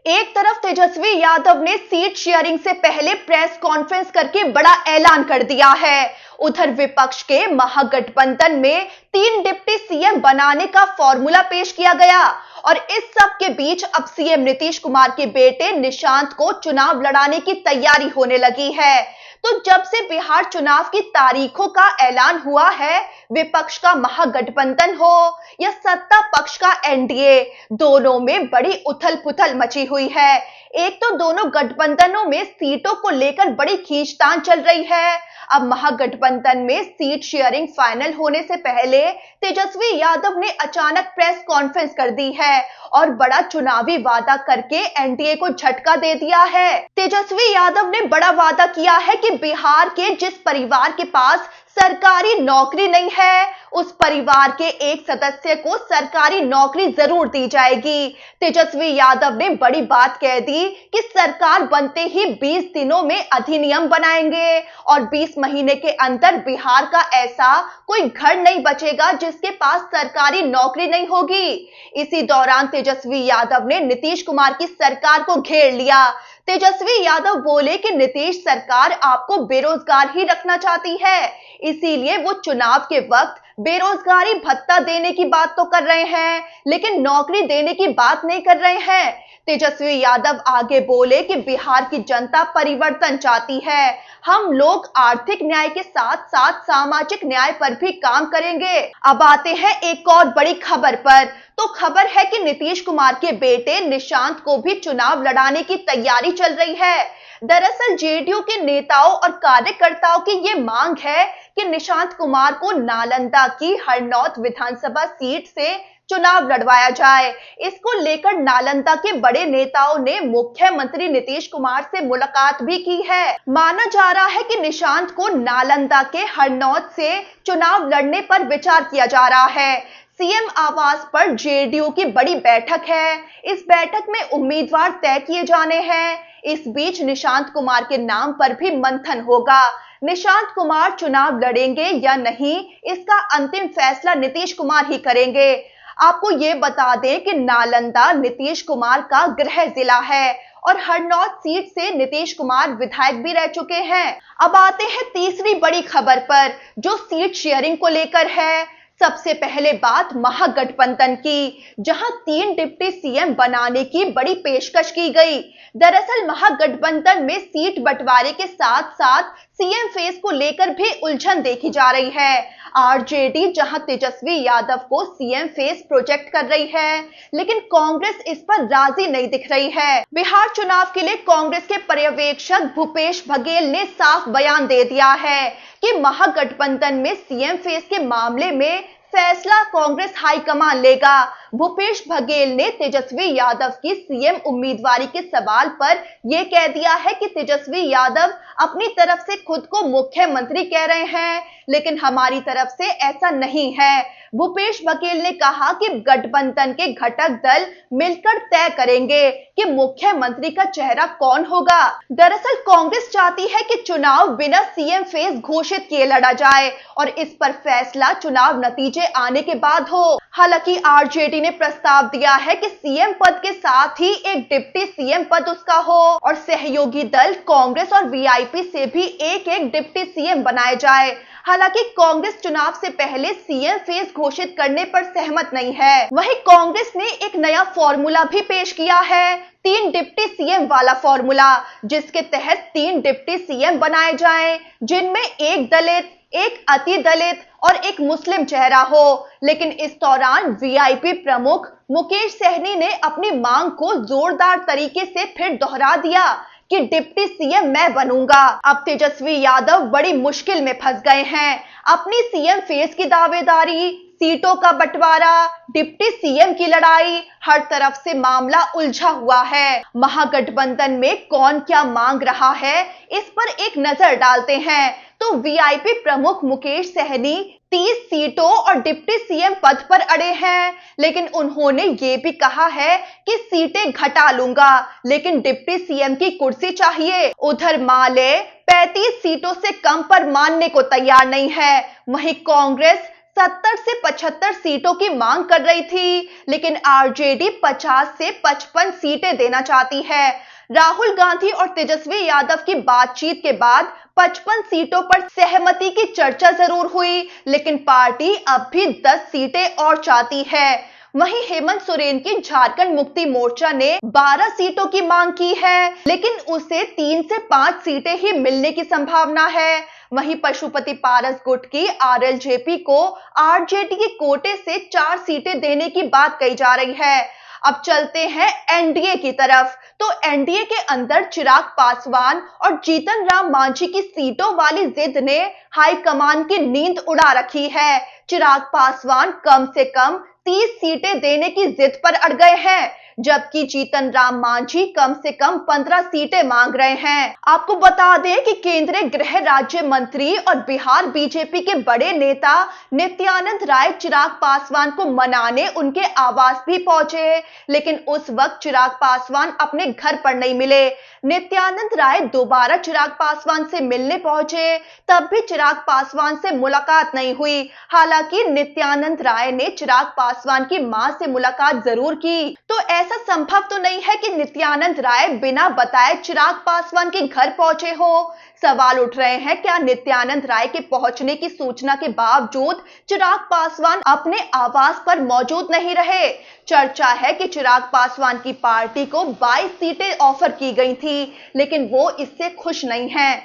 एक तरफ तेजस्वी यादव ने सीट शेयरिंग से पहले प्रेस कॉन्फ्रेंस करके बड़ा ऐलान कर दिया है। उधर विपक्ष के महागठबंधन में 3 डिप्टी सीएम बनाने का फॉर्मूला पेश किया गया और इस सब के बीच अब सीएम नीतीश कुमार के बेटे निशांत को चुनाव लड़ाने की तैयारी होने लगी है। तो जब से बिहार चुनाव की तारीखों का ऐलान हुआ है, विपक्ष का महागठबंधन हो या सत्ता पक्ष का एनडीए, दोनों में बड़ी उथल पुथल मची हुई है। एक तो दोनों गठबंधनों में सीटों को लेकर बड़ी खींचतान चल रही है। अब महागठबंधन में सीट शेयरिंग फाइनल होने से पहले तेजस्वी यादव ने अचानक प्रेस कॉन्फ्रेंस कर दी है और बड़ा चुनावी वादा करके एनडीए को झटका दे दिया है। तेजस्वी यादव ने बड़ा वादा किया है कि बिहार के जिस परिवार के पास सरकारी नौकरी नहीं है, उस परिवार के एक सदस्य को सरकारी नौकरी जरूर दी जाएगी। तेजस्वी यादव ने बड़ी बात कह दी कि सरकार बनते ही 20 दिनों में अधिनियम बनाएंगे और 20 महीने के अंदर बिहार का ऐसा कोई घर नहीं बचेगा जिसके पास सरकारी नौकरी नहीं होगी। इसी दौरान तेजस्वी यादव ने नीतीश कुमार की सरकार को घेर लिया। तेजस्वी यादव बोले कि नीतीश सरकार आपको बेरोजगार ही रखना चाहती है, इसीलिए वो चुनाव के वक्त बेरोजगारी भत्ता देने की बात तो कर रहे हैं, लेकिन नौकरी देने की बात नहीं कर रहे हैं। तेजस्वी यादव आगे बोले कि बिहार की जनता परिवर्तन चाहती है। हम लोग आर्थिक न्याय के साथ साथ सामाजिक न्याय पर भी काम करेंगे। अब आते हैं एक और बड़ी खबर पर। तो खबर है कि नीतीश कुमार के बेटे निशांत को भी चुनाव लड़ाने की तैयारी चल रही है। दरअसल जेडीयू के नेताओं और कार्यकर्ताओं की ये मांग है कि निशांत कुमार को नालंदा की हरनौत विधानसभा सीट से चुनाव लड़वाया जाए। इसको लेकर नालंदा के बड़े नेताओं ने मुख्यमंत्री नीतीश कुमार से मुलाकात भी की है। माना जा रहा है कि निशांत को नालंदा के हरनौत से चुनाव लड़ने पर विचार किया जा रहा है। सीएम आवास पर जेडीयू की बड़ी बैठक है। इस बैठक में उम्मीदवार तय किए जाने हैं। इस बीच निशांत कुमार के नाम पर भी मंथन होगा। निशांत कुमार चुनाव लड़ेंगे या नहीं, इसका अंतिम फैसला नीतीश कुमार ही करेंगे। आपको ये बता दें कि नालंदा नीतीश कुमार का गृह जिला है और हरनौत सीट से नीतीश कुमार विधायक भी रह चुके हैं। अब आते हैं तीसरी बड़ी खबर पर, जो सीट शेयरिंग को लेकर है। सबसे पहले बात महागठबंधन की, जहां 3 डिप्टी सीएम बनाने की बड़ी पेशकश की गई। दरअसल महागठबंधन में सीट बंटवारे के साथ साथ सीएम फेस को लेकर भी उलझन देखी जा रही है। आरजेडी जहां तेजस्वी यादव को सीएम फेस प्रोजेक्ट कर रही है, लेकिन कांग्रेस इस पर राजी नहीं दिख रही है। बिहार चुनाव के लिए कांग्रेस के पर्यवेक्षक भूपेश बघेल ने साफ बयान दे दिया है कि महागठबंधन में सीएम फेस के मामले में फैसला कांग्रेस हाईकमान लेगा। भूपेश बघेल ने तेजस्वी यादव की सीएम उम्मीदवारी के सवाल पर यह कह दिया है कि तेजस्वी यादव अपनी तरफ से खुद को मुख्यमंत्री कह रहे हैं, लेकिन हमारी तरफ से ऐसा नहीं है। भूपेश बघेल ने कहा कि गठबंधन के घटक दल मिलकर तय करेंगे कि मुख्यमंत्री का चेहरा कौन होगा। दरअसल कांग्रेस चाहती है कि चुनाव बिना सीएम फेस घोषित किए लड़ा जाए और इस पर फैसला चुनाव नतीजे आने के बाद हो। हालांकि आरजेडी ने प्रस्ताव दिया है कि सीएम पद के साथ ही एक डिप्टी सीएम पद उसका हो और सहयोगी दल कांग्रेस और वीआईपी से भी एक एक डिप्टी सीएम बनाए जाए। हालांकि कांग्रेस चुनाव से पहले सीएम फेस घोषित करने पर सहमत नहीं है। वहीं कांग्रेस ने एक नया फॉर्मूला भी पेश किया है, 3 डिप्टी सीएम वाला फॉर्मूला, जिसके तहत 3 डिप्टी सीएम बनाए जाएं, जिनमें एक दलित, एक अति दलित और एक मुस्लिम चेहरा हो। लेकिन इस दौरान वीआईपी प्रमुख मुकेश सहनी ने अपनी मांग को जोरदार तरीके से फिर दोहरा दिया कि डिप्टी सीएम मैं बनूंगा। अब तेजस्वी यादव बड़ी मुश्किल में फंस गए हैं। अपनी सीएम फेस की दावेदारी, सीटों का बंटवारा, डिप्टी सीएम की लड़ाई, हर तरफ से मामला उलझा हुआ है। महागठबंधन में कौन क्या मांग रहा है, इस पर एक नजर डालते हैं। तो वीआईपी प्रमुख मुकेश सहनी 30 सीटों और डिप्टी सीएम पद पर अड़े हैं, लेकिन उन्होंने ये भी कहा है कि सीटें घटा लूंगा, लेकिन डिप्टी सीएम की कुर्सी चाहिए। उधर माले 35 सीटों से कम पर मानने को तैयार नहीं है। वहीं कांग्रेस 70 से 75 सीटों की मांग कर रही थी, लेकिन आरजेडी 50 से 55 सीटें देना चाहती है। राहुल गांधी और तेजस्वी यादव की बातचीत के बाद 55 सीटों पर सहमति की चर्चा जरूर हुई, लेकिन पार्टी अब भी 10 सीटें और चाहती है। वहीं हेमंत सोरेन की झारखंड मुक्ति मोर्चा ने 12 सीटों की मांग की है, लेकिन उसे 3 से 5 सीटें ही मिलने की संभावना है। वहीं पशुपति पारस गुट की आरएलजेपी को आरजेडी के कोटे से 4 सीटें देने की बात कही जा रही है। अब चलते हैं एनडीए की तरफ। तो एनडीए के अंदर चिराग पासवान और जीतन राम मांझी की सीटों वाली जिद ने हाईकमान की नींद उड़ा रखी है। चिराग पासवान कम से कम 30 सीटें देने की जिद पर अड़ गए हैं, जबकि जीतन राम मांझी कम से कम 15 सीटें मांग रहे हैं। आपको बता दें कि केंद्रीय गृह राज्य मंत्री और बिहार बीजेपी के बड़े नेता नित्यानंद राय चिराग पासवान को मनाने उनके आवास भी पहुंचे, लेकिन उस वक्त चिराग पासवान अपने घर पर नहीं मिले। नित्यानंद राय दोबारा चिराग पासवान से मिलने पहुंचे, तब भी चिराग पासवान से मुलाकात नहीं हुई। हालांकि नित्यानंद राय ने चिराग पासवान की मां से मुलाकात जरूर की। तो ऐसा संभव तो नहीं है कि नित्यानंद राय बिना बताए चिराग पासवान के घर पहुंचे हो। सवाल उठ रहे हैं, क्या नित्यानंद राय के पहुंचने की सूचना के बावजूद चिराग पासवान अपने आवास पर मौजूद नहीं रहे? चर्चा है कि चिराग पासवान की पार्टी को 22 सीटें ऑफर की गई थी, लेकिन वो इससे खुश नहीं हैं।